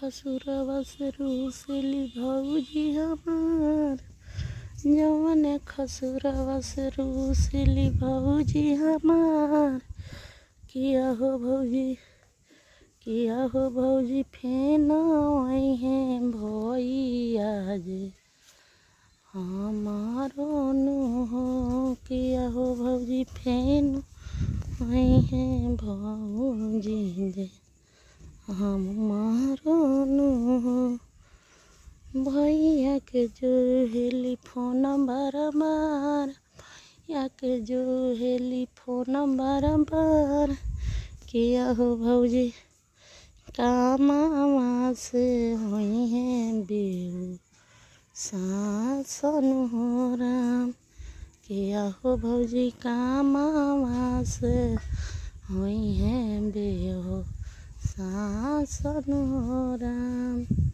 खसुरवा से रूसली भौजी हमार, जवन खसुरवा से रूसली भौजी हमार। किया हो भौजी फेन है भैया जे हमारो नु हो। किया हो भौजी फेन है भौजी जे हमारो नु हो। भैया के जो हेली फोन बारंबार, भैया के जो हेली फोन बारंबार। किया हो भौजी कामवा से होई है बेऊ सासन हो राम। किया हो भौजी कामवा से होई है बेऊ सासन हो राम।